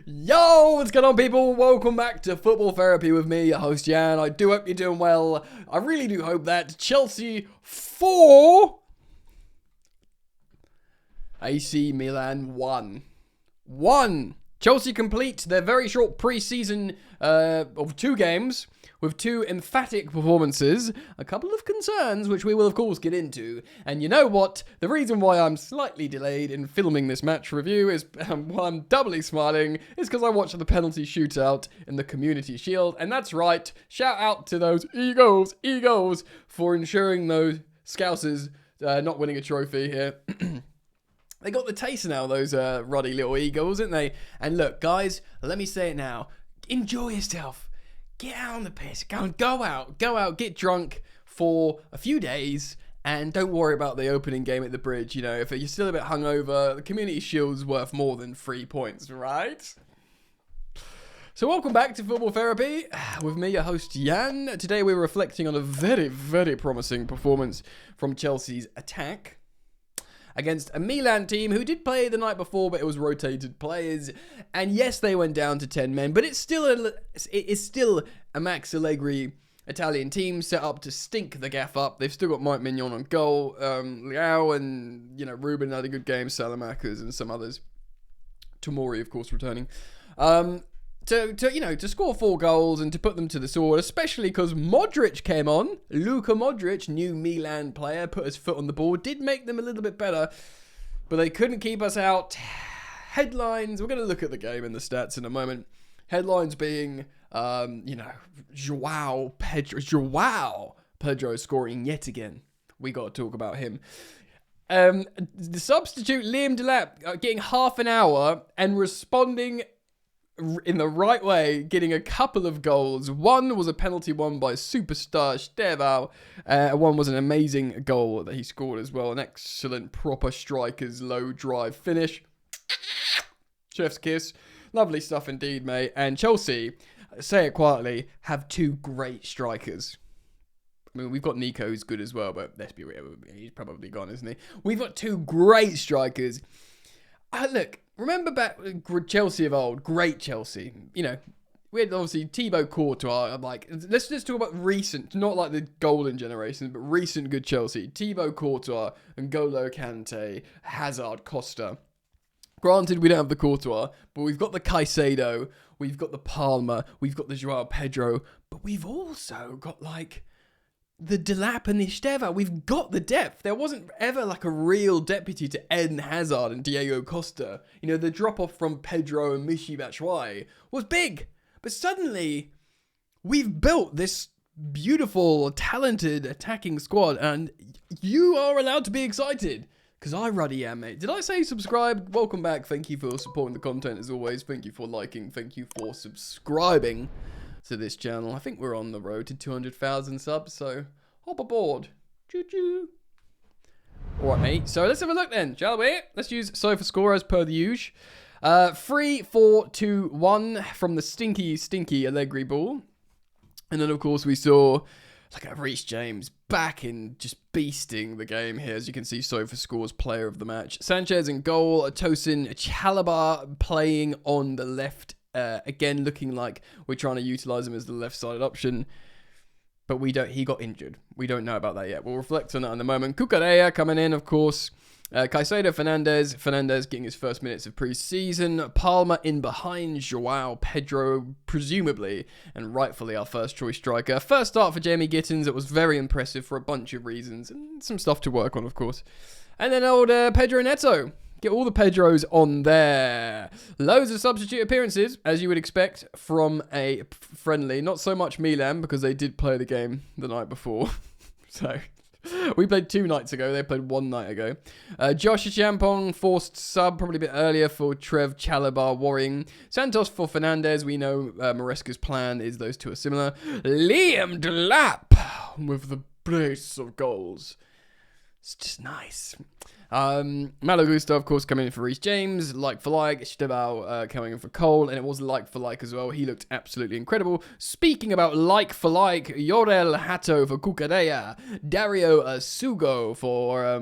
Yo, what's going on, people? Welcome back to Football Therapy with me, your host Jan. I do hope you're doing well. I really do hope that Chelsea 4, AC Milan 1. Chelsea complete their very short pre-season of 2 games with 2 emphatic performances, a couple of concerns which we will of course get into. And you know what? The reason why I'm slightly delayed in filming this match review is why I'm doubly smiling is because I watched the penalty shootout in the Community Shield. And that's right, shout out to those Eagles for ensuring those Scousers not winning a trophy here. They got the taste now, those ruddy little Eagles, didn't they? And look, guys, let me say it now. Enjoy yourself. Get out on the piss. Go out, get drunk for a few days, and don't worry about the opening game at the Bridge. You know, if you're still a bit hungover, the Community Shield's worth more than 3 points, right? So welcome back to Football Therapy with me, your host Jan. Today we're reflecting on a very, very promising performance from Chelsea's attack against a Milan team who did play the night before, but it was rotated players. And yes, they went down to 10 men, but it's still a Max Allegri Italian team set up to stink the gaff up. They've still got Mike Mignon on goal, Joao and, Ruben had a good game, Salamakers and some others. Tomori, of course, returning. To score 4 goals and to put them to the sword, especially because Modric came on. Luka Modric, new Milan player, put his foot on the ball, did make them a little bit better, but they couldn't keep us out. Headlines, we're going to look at the game and the stats in a moment. Headlines being, Joao Pedro scoring yet again. We got to talk about him. The substitute, Liam Delap, getting half an hour and responding in the right way, getting a couple of goals. One was a penalty won by superstar Joao. One was an amazing goal that he scored as well. An excellent, proper striker's low drive finish. Chef's kiss. Lovely stuff indeed, mate. And Chelsea, say it quietly, have 2 great strikers. I mean, we've got Nico, who's good as well, but let's be real, he's probably gone, isn't he? We've got 2 great strikers. Look, remember back Chelsea of old, great Chelsea. We had obviously Thibaut Courtois. Let's just talk about recent, not like the golden generation, but recent good Chelsea. Thibaut Courtois, N'Golo Kante, Hazard, Costa. Granted, we don't have the Courtois, but we've got the Caicedo, we've got the Palmer, we've got the Joao Pedro, but we've also got the Delap and the Esteva. We've got the depth. There wasn't ever a real deputy to Eden Hazard and Diego Costa. The drop-off from Pedro and Michy Batshuayi was big. But suddenly, we've built this beautiful, talented attacking squad, and you are allowed to be excited. Because I ruddy am, mate. Did I say subscribe? Welcome back. Thank you for supporting the content as always. Thank you for liking. Thank you for subscribing to this channel. I think we're on the road to 200,000 subs, so hop aboard. Choo-choo. Alright, mate. So let's have a look then, shall we? Let's use SofaScore as per the usual. 3-4-2-1 from the stinky Allegri ball. And then, of course, we saw Reece James back in just beasting the game here. As you can see, SofaScore's player of the match. Sanchez in goal. Tosin Chalobah playing on the left. Again, looking like we're trying to utilize him as the left-sided option. But he got injured. We don't know about that yet. We'll reflect on that in a moment. Cucurella coming in, of course. Caicedo, Fernandez getting his first minutes of pre-season. Palmer in behind. Joao Pedro, presumably, and rightfully our first choice striker. First start for Jamie Gittins. It was very impressive for a bunch of reasons. And some stuff to work on, of course. And then old Pedro Neto. Get all the Pedros on there. Loads of substitute appearances, as you would expect from a friendly. Not so much Milan, because they did play the game the night before. So, we played 2 nights ago. They played 1 night ago. Josh Champong, forced sub, probably a bit earlier for Trev Chalobah worrying. Santos for Fernandez. We know Maresca's plan is those 2 are similar. Liam Delap with the brace of goals. It's just nice. Malo Gusto, of course, coming in for Reece James, like for like. Estevao coming in for Cole, and it was like for like as well. He looked absolutely incredible. Speaking about like for like, Yorel Hato for Cucurella, Dario Sugo for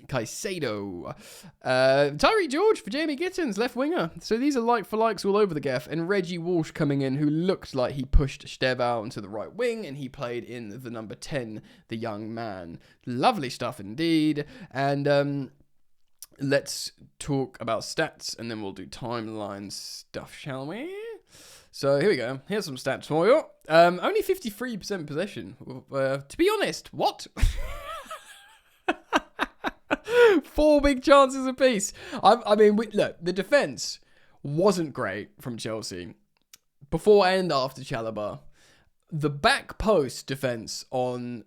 Caicedo. Tyree George for Jamie Gittins, left winger. So these are like for likes all over the gaff. And Reggie Walsh coming in, who looked like he pushed Stev out into the right wing, and he played in the number 10, the young man. Lovely stuff indeed. And let's talk about stats, and then we'll do timeline stuff, shall we? So here we go. Here's some stats for you. Only 53% possession. To be honest, what? 4 big chances apiece. I mean, look, the defence wasn't great from Chelsea before and after Chalobah. The back post defence on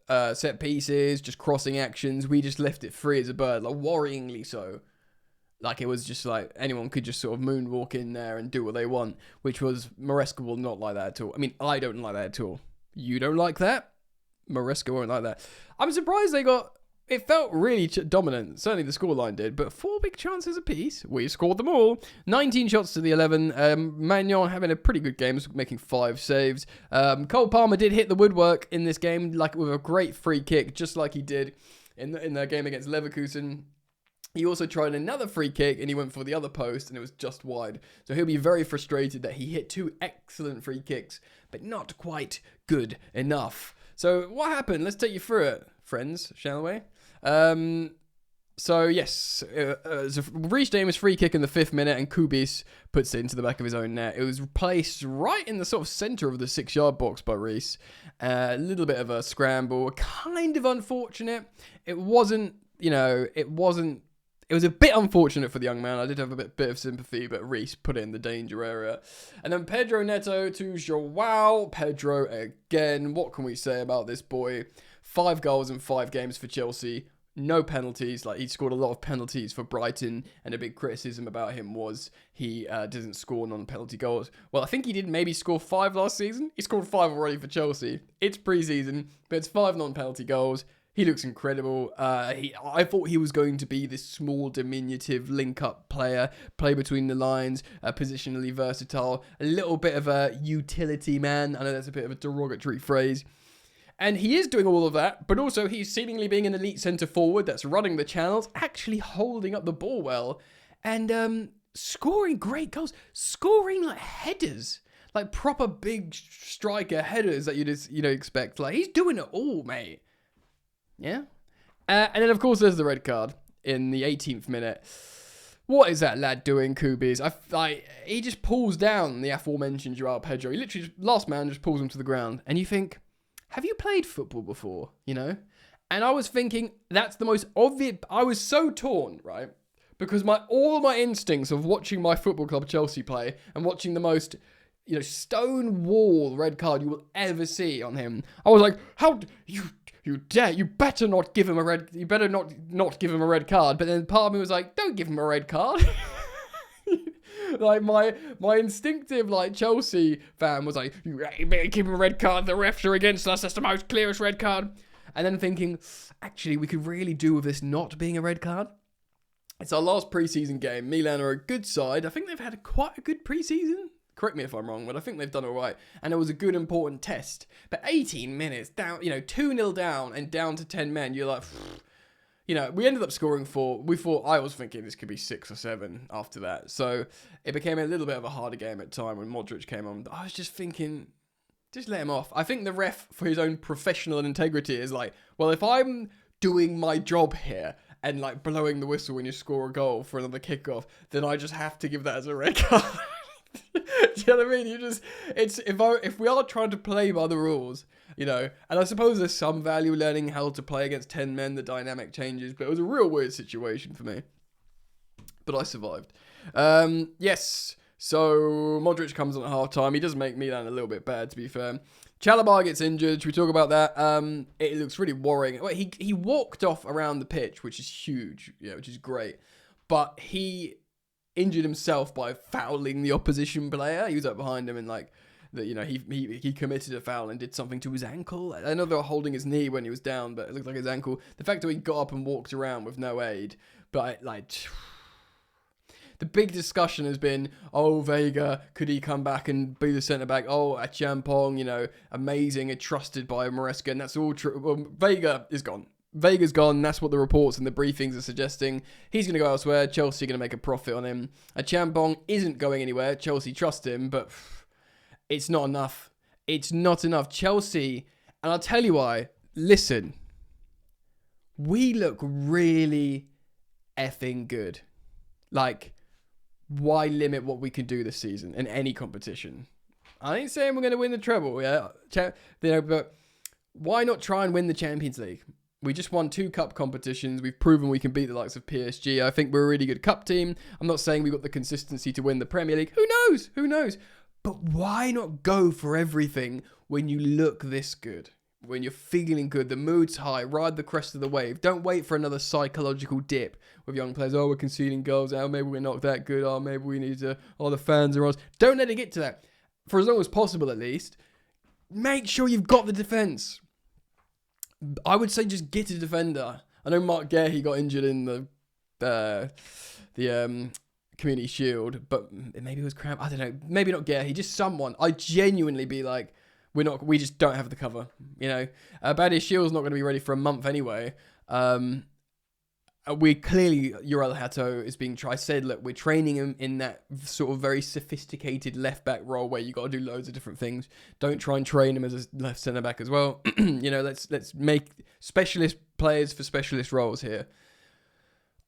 set pieces, just crossing actions, we just left it free as a bird, like worryingly so. Like, it was just like anyone could just sort of moonwalk in there and do what they want, which was Maresca will not like that at all. I mean, I don't like that at all. You don't like that? Maresca won't like that. I'm surprised they got... It felt really dominant. Certainly the scoreline did, but 4 big chances apiece. We scored them all. 19 shots to the 11. Magnon having a pretty good game, making 5 saves. Cole Palmer did hit the woodwork in this game, like with a great free kick, just like he did in the game against Leverkusen. He also tried another free kick, and he went for the other post, and it was just wide. So he'll be very frustrated that he hit 2 excellent free kicks, but not quite good enough. So what happened? Let's take you through it, friends, shall we? So yes, Reece James free kick in the 5th minute, and Kubis puts it into the back of his own net. It was placed right in the sort of centre of the 6-yard box by Reece. A little bit of a scramble, kind of unfortunate. It was a bit unfortunate for the young man. I did have a bit of sympathy, but Reece put it in the danger area. And then Pedro Neto to Joao. Pedro again. What can we say about this boy? 5 goals in 5 games for Chelsea. No penalties. Like, he scored a lot of penalties for Brighton, and a big criticism about him was he doesn't score non-penalty goals. Well, I think he did maybe score 5 last season. He scored 5 already for Chelsea. It's pre-season, but it's 5 non-penalty goals. He looks incredible. I thought he was going to be this small, diminutive link-up player, play between the lines, positionally versatile, a little bit of a utility man. I know that's a bit of a derogatory phrase. And he is doing all of that, but also he's seemingly being an elite centre-forward that's running the channels, actually holding up the ball well, and scoring great goals, scoring like headers, like proper big striker headers that you just expect. Like, he's doing it all, mate. Yeah. And then, of course, there's the red card in the 18th minute. What is that lad doing, Kubis? He just pulls down the aforementioned Joao Pedro. He literally, last man, just pulls him to the ground. And you think, have you played football before? And I was thinking, that's the most obvious. I was so torn, right? Because all my instincts of watching my football club Chelsea play and watching the most... stone wall red card you will ever see on him. I was like, how you dare? You better not give him a red. You better not give him a red card. But then part of me was like, don't give him a red card. Like my instinctive Chelsea fan was like, you better give him a red card. The refs are against us. That's the most clearest red card. And then thinking, actually, we could really do with this not being a red card. It's our last preseason game. Milan are a good side. I think they've had quite a good preseason. Correct me if I'm wrong, but I think they've done all right. And it was a good, important test. But 18 minutes down, 2-0 down and down to 10 men, you're like, we ended up scoring 4. I was thinking this could be 6 or 7 after that. So it became a little bit of a harder game at time when Modric came on. I was just thinking, just let him off. I think the ref, for his own professional integrity, is like, well, if I'm doing my job here and blowing the whistle when you score a goal for another kickoff, then I just have to give that as a red card. Do you know what I mean? If we are trying to play by the rules, and I suppose there's some value learning how to play against 10 men, the dynamic changes, but it was a real weird situation for me. But I survived. Yes, so Modric comes on at half-time. He does make Milan a little bit bad, to be fair. Chalobah gets injured. Should we talk about that? It looks really worrying. He walked off around the pitch, which is huge, which is great. But he injured himself by fouling the opposition player. He was up behind him and he committed a foul and did something to his ankle. I know they were holding his knee when he was down, but it looked like his ankle. The fact that he got up and walked around with no aid, but the big discussion has been, Vega, could he come back and be the centre-back? Achampong, amazing and trusted by Maresca, and that's all true. Well, Vega is gone. Vega's gone. That's what the reports and the briefings are suggesting. He's going to go elsewhere. Chelsea are going to make a profit on him. Achampong isn't going anywhere. Chelsea trust him, but it's not enough. It's not enough. Chelsea, and I'll tell you why. Listen, we look really effing good. Like, why limit what we can do this season in any competition? I ain't saying we're going to win the treble, yeah, but why not try and win the Champions League? We just won 2 cup competitions. We've proven we can beat the likes of PSG. I think we're a really good cup team. I'm not saying we've got the consistency to win the Premier League. Who knows? Who knows? But why not go for everything when you look this good? When you're feeling good, the mood's high, ride the crest of the wave. Don't wait for another psychological dip with young players. Oh, we're conceding goals. Oh, maybe we're not that good. Oh, maybe we need to... Oh, the fans are us. Don't let it get to that. For as long as possible, at least, make sure you've got the defence. I would say just get a defender. I know Mark Gahey got injured in the Community Shield, but maybe it was Cramp. I don't know. Maybe not Gahey, just someone. I'd genuinely be like, we just don't have the cover. You know, Badia Shield's not going to be ready for a month anyway. We clearly, Uriel Hato is being tried. I said, look, we're training him in that sort of very sophisticated left back role where you got to do loads of different things. Don't try and train him as a left centre back as well. You know, let's make specialist players for specialist roles here.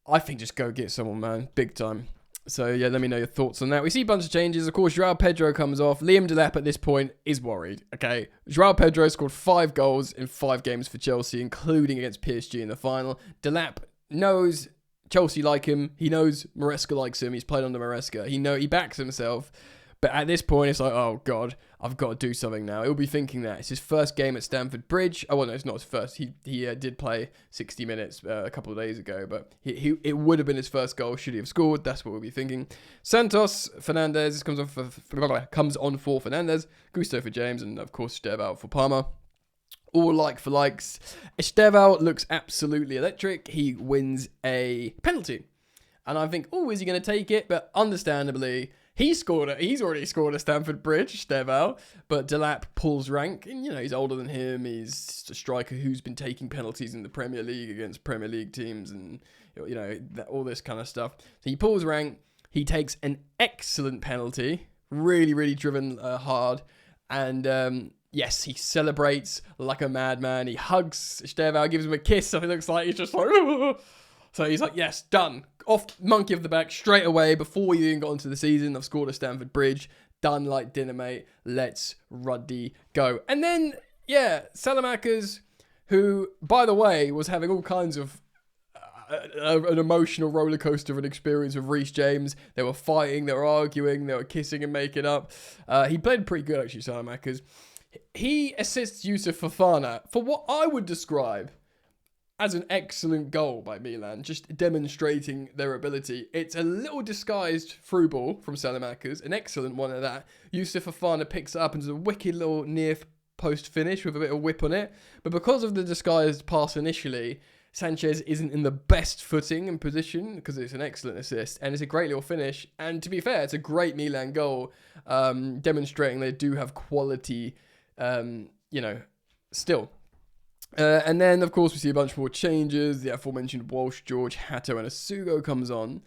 I think just go get someone, man, big time. So yeah, let me know your thoughts on that. We see a bunch of changes. Of course, Joao Pedro comes off. Liam Delap at this point is worried. Okay, Joao Pedro scored 5 goals in 5 games for Chelsea, including against PSG in the final. Delap knows Chelsea like him. He knows Maresca likes him. He's played under Maresca. He backs himself. But at this point, it's like, oh God, I've got to do something now. He'll be thinking that. It's his first game at Stamford Bridge. Oh, well, no, it's not his first. He did play 60 minutes a couple of days ago, but it would have been his first goal should he have scored. That's what we'll be thinking. Santos Fernandez comes on for Fernandez. Gusto for James, and of course, Estevao for Palmer. All like for likes. Estevao looks absolutely electric. He wins a penalty. And I think, is he going to take it? But understandably, he's already scored at Stamford Bridge, Estevao. But Delap pulls rank. And, he's older than him. He's a striker who's been taking penalties in the Premier League against Premier League teams and, all this kind of stuff. So he pulls rank. He takes an excellent penalty. Really, really driven hard. And... yes, he celebrates like a madman. He hugs Estevao, gives him a kiss. So it looks like he's just like... So he's like, yes, done. Off monkey of the back straight away before you even got into the season. I've scored at Stamford Bridge. Done like dinner, mate. Let's ruddy go. And then, Salamakers, who, by the way, was having all kinds of an emotional roller coaster of an experience with Reece James. They were fighting, they were arguing, they were kissing and making up. He played pretty good, actually, Salamakers. He assists Yusuf Fofana for what I would describe as an excellent goal by Milan, just demonstrating their ability. It's a little disguised through ball from Salamakers, an excellent one at that. Yusuf Fofana picks it up and does a wicked little near post finish with a bit of whip on it. But because of the disguised pass initially, Sanchez isn't in the best footing and position because it's an excellent assist and it's a great little finish. And to be fair, it's a great Milan goal, demonstrating they do have quality, still. And then, of course, we see a bunch more changes. The aforementioned Walsh, George, Hato, and Asugo comes on.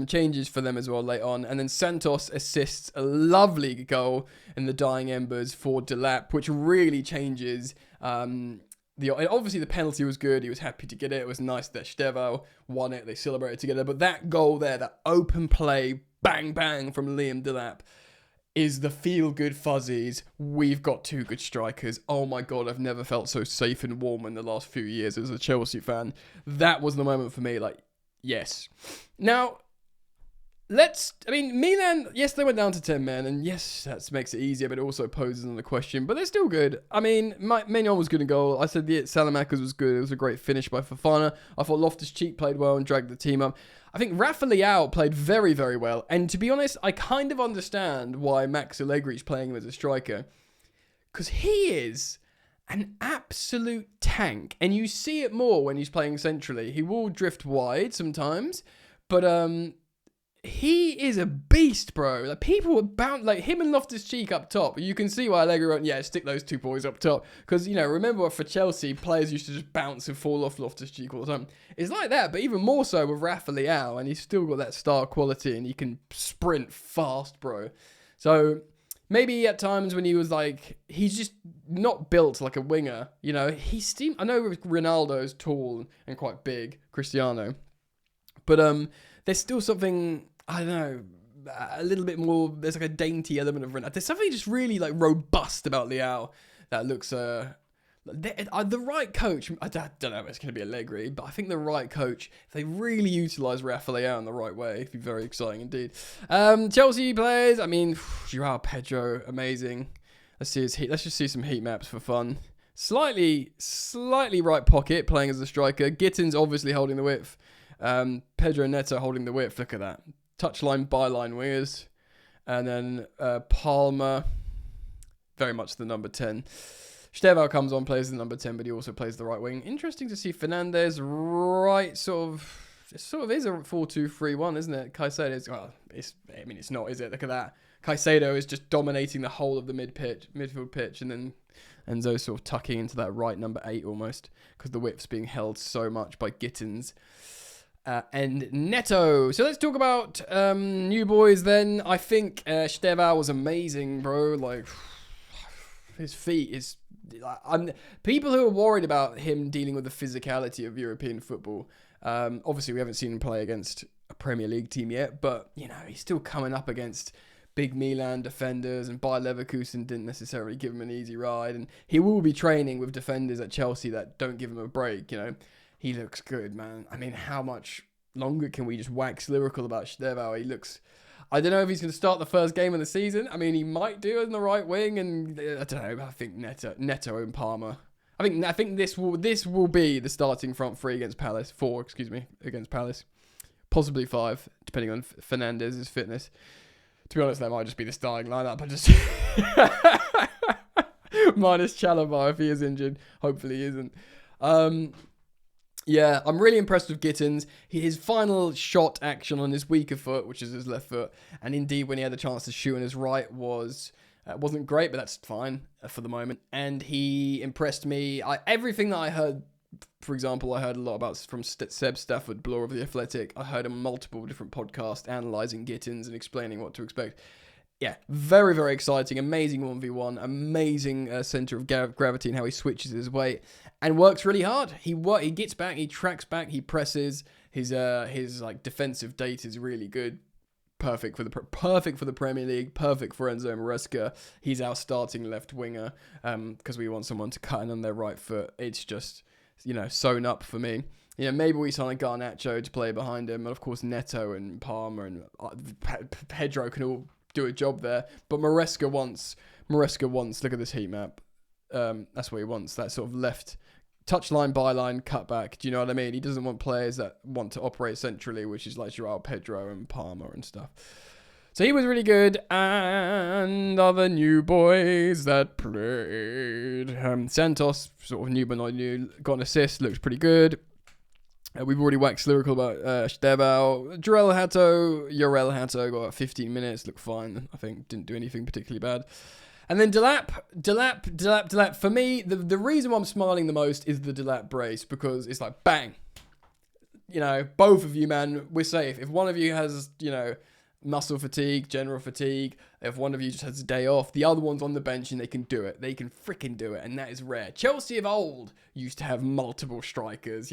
Changes for them as well later on. And then Santos assists a lovely goal in the dying embers for Delap, which really changes. Obviously, the penalty was good. He was happy to get it. It was nice that Estevao won it. They celebrated together. But that goal there, that open play, bang, bang from Liam Delap, is the feel-good fuzzies. We've got 2 good strikers. Oh my God, I've never felt so safe and warm in the last few years as a Chelsea fan. That was the moment for me, yes. Now, Milan, yes, they went down to 10 men, and yes, that makes it easier, but it also poses another question, but they're still good. Maignan was good in goal. I said Salamakers was good. It was a great finish by Fofana. I thought Loftus-Cheek played well and dragged the team up. I think Rafa Leao played very, very well, and to be honest, I kind of understand why Max Allegri's playing him as a striker, because he is an absolute tank, and you see it more when he's playing centrally. He will drift wide sometimes, but he is a beast, bro. Like, people were like him and Loftus-Cheek up top. You can see why Allegri went, yeah, stick those two boys up top. Because, remember for Chelsea, players used to just bounce and fall off Loftus-Cheek all the time. It's like that, but even more so with Rafa Leao, and he's still got that star quality, and he can sprint fast, bro. So maybe at times when he was like, he's just not built like a winger. I know Ronaldo's tall and quite big, Cristiano, but there's still something, I don't know, a little bit more, there's like a dainty element of Ronaldo. There's something just really like robust about Leao that looks, the right coach, I don't know if it's going to be Allegri, but I think the right coach, if they really utilise Rafa Leao in the right way, it'd be very exciting indeed. Chelsea players, Joao, Pedro, amazing. Let's just see some heat maps for fun. Slightly right pocket, playing as a striker. Gittins obviously holding the width. Pedro Neto holding the width. Look at that. Touchline, byline wingers. And then Palmer, very much the number 10. Joao comes on, plays the number 10, but he also plays the right wing. Interesting to see Fernandes right it sort of is a 4-2-3-1, isn't it? Caicedo's, it's not, is it? Look at that. Caicedo is just dominating the whole of the midfield pitch, and then Enzo sort of tucking into that right number 8 almost, because the width's being held so much by Gittins. And Neto. So let's talk about new boys then. I think Joao was amazing, bro. Like, his feet is... people who are worried about him dealing with the physicality of European football. Obviously, we haven't seen him play against a Premier League team yet, but, he's still coming up against big Milan defenders, and Bayer Leverkusen didn't necessarily give him an easy ride, and he will be training with defenders at Chelsea that don't give him a break, He looks good, man. How much longer can we just wax lyrical about Joao? He looks... I don't know if he's going to start the first game of the season. He might do it in the right wing, and I don't know. I think Neto and Palmer. I think this will be the starting front three against Palace. 4, against Palace. Possibly 5, depending on Fernandes' fitness. To be honest, that might just be the starting lineup. I just minus Chalobah if he is injured. Hopefully he isn't. Yeah, I'm really impressed with Gittins. His final shot action on his weaker foot, which is his left foot, and indeed when he had the chance to shoot on his right, wasn't great, but that's fine for the moment. And he impressed me. Everything that I heard, for example, I heard a lot about from Seb Stafford, Bloor of The Athletic. I heard on multiple different podcasts analysing Gittins and explaining what to expect. Yeah, very, very exciting. Amazing 1v1. Amazing centre of gravity and how he switches his weight and works really hard. He gets back, he tracks back, he presses. His like defensive data is really good. Perfect for the Premier League. Perfect for Enzo Maresca. He's our starting left winger because we want someone to cut in on their right foot. It's just sewn up for me. Maybe we sign Garnacho to play behind him, and of course Neto and Palmer and Pedro can all do a job there, but Maresca wants, look at this heat map, that's what he wants, that sort of left touchline, byline, cutback, do you know what I mean? He doesn't want players that want to operate centrally, which is like Joao, Pedro and Palmer and stuff. So he was really good, and other new boys that played, Santos, sort of new but not new, got an assist, looks pretty good. We've already waxed lyrical about Joao. Jorel Hato got 15 minutes, looked fine. I think didn't do anything particularly bad. And then Delap. For me, the reason why I'm smiling the most is the Delap brace, because it's like bang. Both of you, man, we're safe. If one of you has, muscle fatigue, general fatigue, if one of you just has a day off, the other one's on the bench and they can do it. They can freaking do it, and that is rare. Chelsea of old used to have multiple strikers,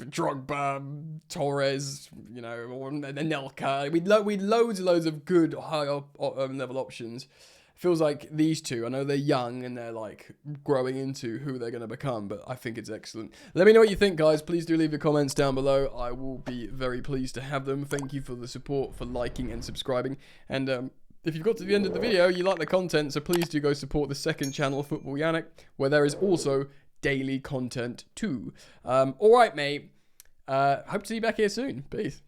Drogba, Torres, or Anelka. We'd loads of good high level options. Feels like these two, I know they're young and they're like growing into who they're going to become, but I think it's excellent. Let me know what you think, guys. Please do leave your comments down below. I will be very pleased to have them. Thank you for the support, for liking and subscribing. And if you've got to the end of the video, you like the content, so please do go support the second channel, Football Yannick, where there is also daily content too. All right, mate. Hope to see you back here soon. Peace.